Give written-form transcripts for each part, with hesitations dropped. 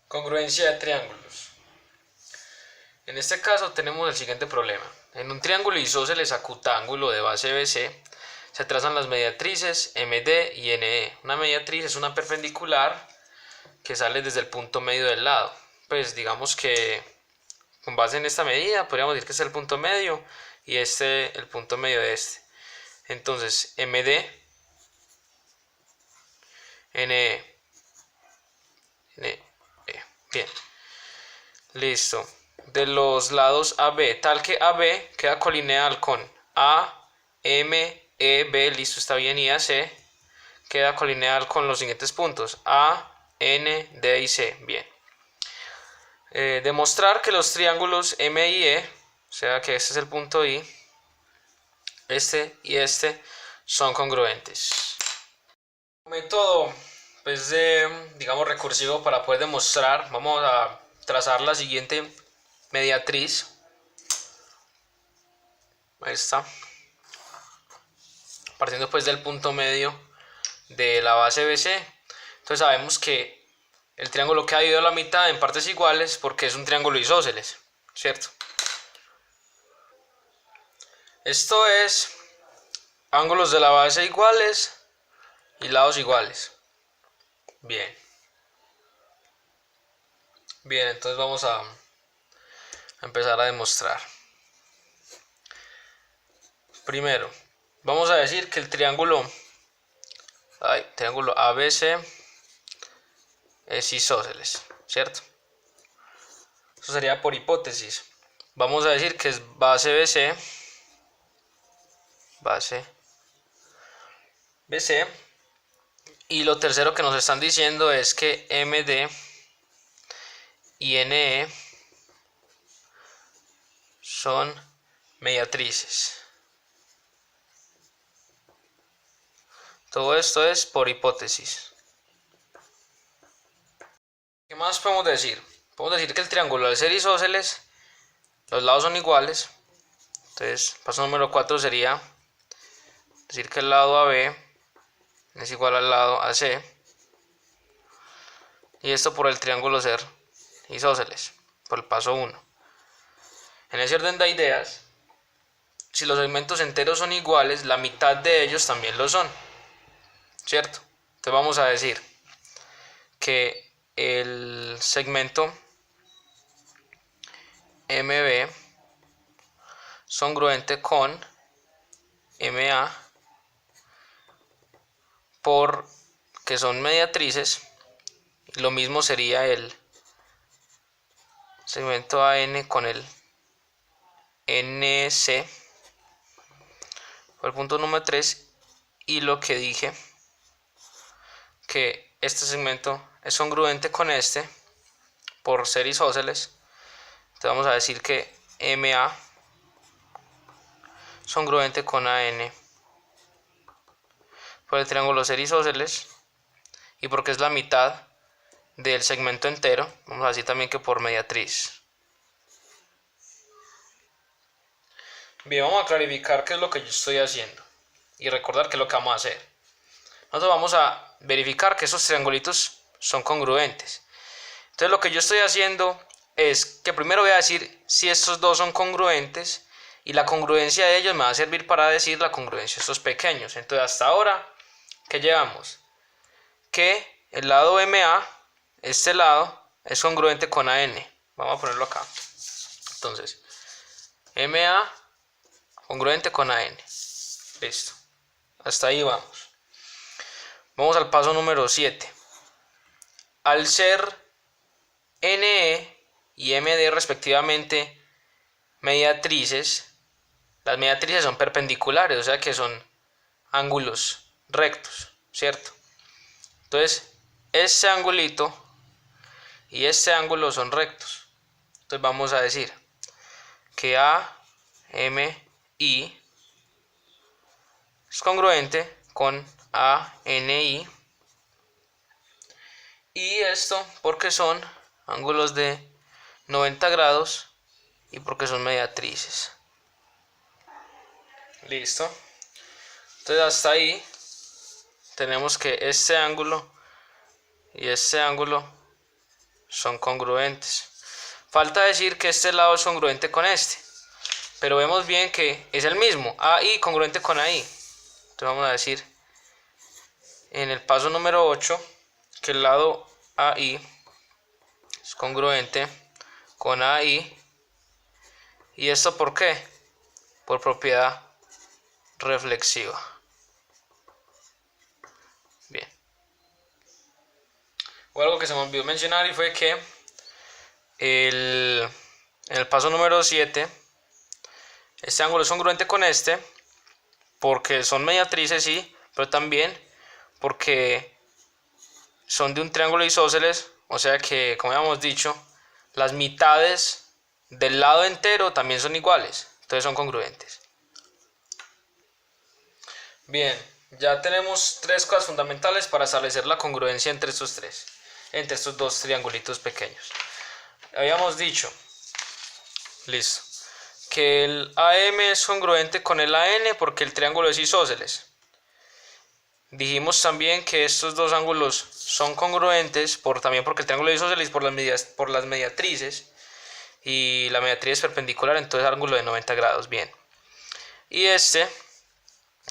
Congruencia de triángulos. En este caso tenemos el siguiente problema. En un triángulo isósceles acutángulo de base BC se trazan las mediatrices MD y NE. Una mediatriz es una perpendicular que sale desde el punto medio del lado. Pues digamos que con base en esta medida podríamos decir que este es el punto medio y este el punto medio de este. Entonces MD, NE, NE. Bien. Listo. De los lados AB, tal que AB queda colineal con A, M, E, B, listo, está bien, y AC queda colineal con los siguientes puntos: A, N, D y C. Bien. Demostrar que los triángulos M y E, o sea que este es el punto I, este y este, son congruentes. Método, pues, digamos, recursivo para poder demostrar. Vamos a trazar la siguiente mediatriz. Ahí está. Partiendo pues del punto medio de la base BC. Entonces sabemos que el triángulo queda dividido a la mitad en partes iguales porque es un triángulo isósceles, ¿cierto? Esto es ángulos de la base iguales y lados iguales. Bien. Bien, entonces vamos a empezar a demostrar. Primero, vamos a decir que el triángulo ABC es isósceles, ¿cierto? Eso sería por hipótesis. Vamos a decir que es base BC, y lo tercero que nos están diciendo es que MD y NE son mediatrices. Todo esto es por hipótesis. ¿Qué más podemos decir? Podemos decir que el triángulo, al ser isósceles, los lados son iguales. Entonces, paso número 4 sería decir que el lado AB es igual al lado AC. Y esto por el triángulo ser isósceles, por el paso 1. En ese orden de ideas, si los segmentos enteros son iguales, la mitad de ellos también lo son, ¿cierto? Entonces vamos a decir que el segmento MB es congruente con MA porque son mediatrices. Lo mismo sería el segmento AN con el NC por el punto número 3, y lo que dije, que este segmento es congruente con este por ser isósceles. Entonces vamos a decir que MA es congruente con AN por el triángulo ser isósceles y porque es la mitad del segmento entero. Vamos a decir también que por mediatriz. Bien, vamos a clarificar qué es lo que yo estoy haciendo y recordar qué es lo que vamos a hacer. Nosotros vamos a verificar que esos triangulitos son congruentes. Entonces lo que yo estoy haciendo es que primero voy a decir si estos dos son congruentes, y la congruencia de ellos me va a servir para decir la congruencia de estos pequeños. Entonces hasta ahora, ¿qué llevamos? Que el lado MA, este lado, es congruente con AN. Vamos a ponerlo acá. Entonces, MA congruente con AN. Listo. Hasta ahí vamos. Vamos al paso número 7. Al ser NE y MD respectivamente mediatrices, las mediatrices son perpendiculares, o sea que son ángulos rectos, ¿cierto? Entonces, este angulito y este ángulo son rectos. Entonces vamos a decir que AMI es congruente con ANI, y esto porque son ángulos de 90 grados y porque son mediatrices. Listo. Entonces hasta ahí tenemos que este ángulo y este ángulo son congruentes. Falta decir que este lado es congruente con este, pero vemos bien que es el mismo, AI congruente con AI. Entonces vamos a decir en el paso número 8 que el lado AI es congruente con AI. ¿Y esto por qué? Por propiedad reflexiva. Bien. O algo que se me olvidó mencionar y fue que en el paso número 7 este ángulo es congruente con este porque son mediatrices, sí, pero también porque son de un triángulo isósceles, o sea que, como habíamos dicho, las mitades del lado entero también son iguales, entonces son congruentes. Bien, ya tenemos tres cosas fundamentales para establecer la congruencia entre estos dos triangulitos pequeños. Habíamos dicho, listo, que el AM es congruente con el AN porque el triángulo es isósceles. Dijimos también que estos dos ángulos son congruentes también porque el triángulo es isósceles por las mediatrices, y la mediatriz es perpendicular, entonces ángulo de 90 grados. Bien, y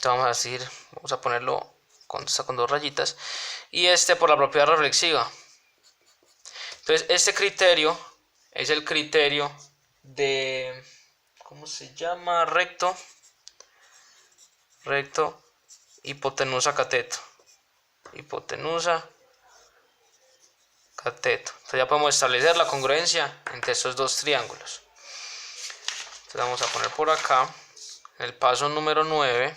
vamos a ponerlo con dos rayitas, y por la propiedad reflexiva. Entonces este criterio es el criterio de, ¿cómo se llama? Recto, hipotenusa, cateto. Entonces ya podemos establecer la congruencia entre estos dos triángulos. Entonces vamos a poner por acá el paso número 9.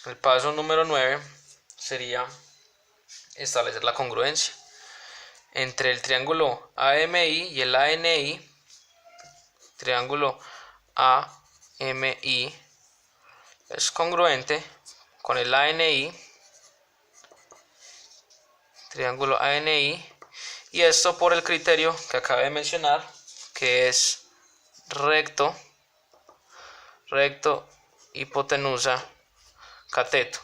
El paso número 9 sería establecer la congruencia entre el triángulo AMI y el ANI. Triángulo AMI es congruente con el ANI, triángulo ANI, y esto por el criterio que acabé de mencionar, que es recto, hipotenusa, cateto.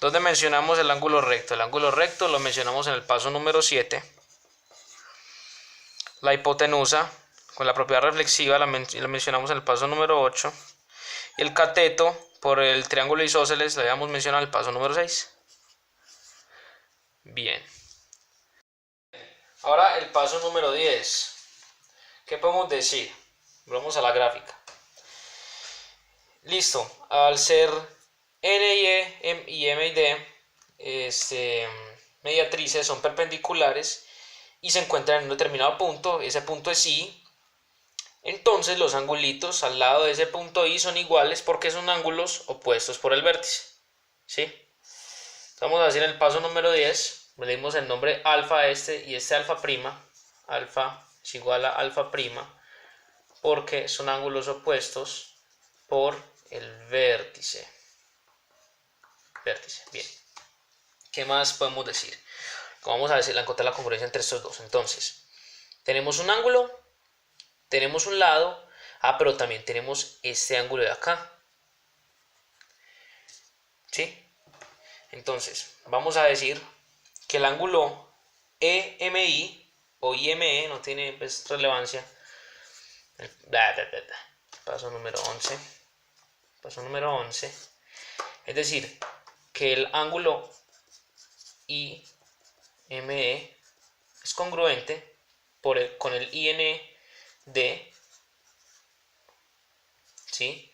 ¿Dónde mencionamos el ángulo recto? El ángulo recto lo mencionamos en el paso número 7. La hipotenusa con la propiedad reflexiva la mencionamos en el paso número 8. Y el cateto por el triángulo isósceles lo habíamos mencionado en el paso número 6. Bien. Ahora el paso número 10. ¿Qué podemos decir? Vamos a la gráfica. Listo. Al ser N y E y M y D mediatrices, son perpendiculares y se encuentran en un determinado punto. Ese punto es I. Entonces los angulitos al lado de ese punto I son iguales porque son ángulos opuestos por el vértice. ¿Sí? Vamos a decir en el paso número 10, le dimos el nombre alfa a y alfa prima. Alfa es igual a alfa prima porque son ángulos opuestos por el vértice. Bien. ¿Qué más podemos decir? Vamos a encontrar la congruencia entre estos dos. Entonces, tenemos un ángulo, tenemos un lado, pero también tenemos este ángulo de acá. ¿Sí? Entonces, vamos a decir que el ángulo EMI o IME no tiene relevancia. Paso número 11. Es decir, que el ángulo IME es congruente con el IND. ¿Sí?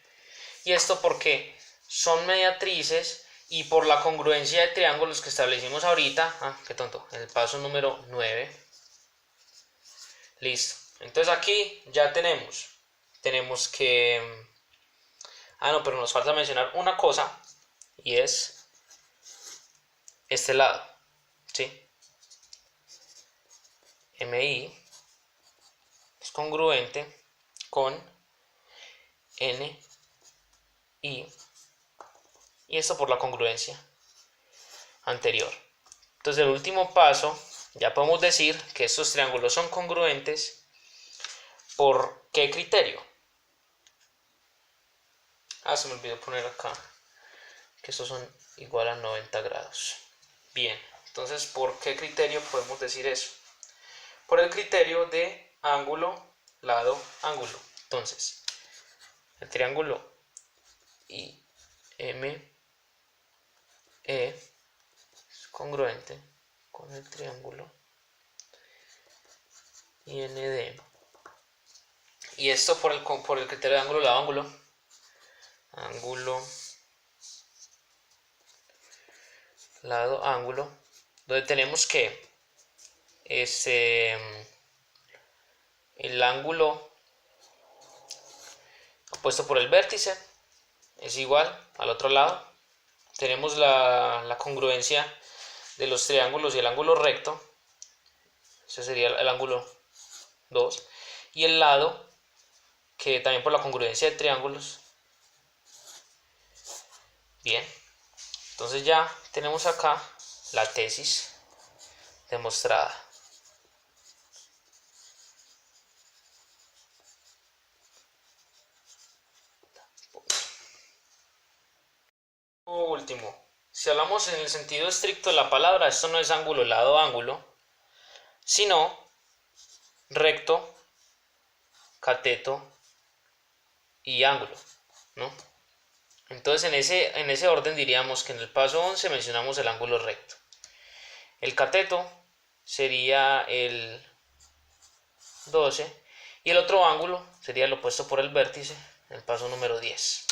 Y esto porque son mediatrices y por la congruencia de triángulos que establecimos ahorita. Qué tonto. En el paso número 9. Listo. Entonces aquí ya tenemos que... no, pero nos falta mencionar una cosa y es este lado. ¿Sí? MI es congruente con NI. Y esto por la congruencia anterior. Entonces el último paso, ya podemos decir que estos triángulos son congruentes. ¿Por qué criterio? Se me olvidó poner acá que estos son igual a 90 grados. Bien, entonces, ¿por qué criterio podemos decir eso? Por el criterio de ángulo, lado, ángulo. Entonces, el triángulo IME es congruente con el triángulo IND. Y esto por el criterio de ángulo, lado, ángulo. Ángulo, lado, ángulo. Donde tenemos que el ángulo opuesto por el vértice es igual al otro lado. Tenemos la congruencia de los triángulos y el ángulo recto. Ese sería el ángulo 2. Y el lado, que también por la congruencia de triángulos. Bien, entonces ya tenemos acá la tesis demostrada. Último, si hablamos en el sentido estricto de la palabra, esto no es ángulo, lado, ángulo, sino recto, cateto y ángulo, ¿no? Entonces en ese orden diríamos que en el paso 11 mencionamos el ángulo recto. El cateto sería el 12 y el otro ángulo sería el opuesto por el vértice, el paso número 10.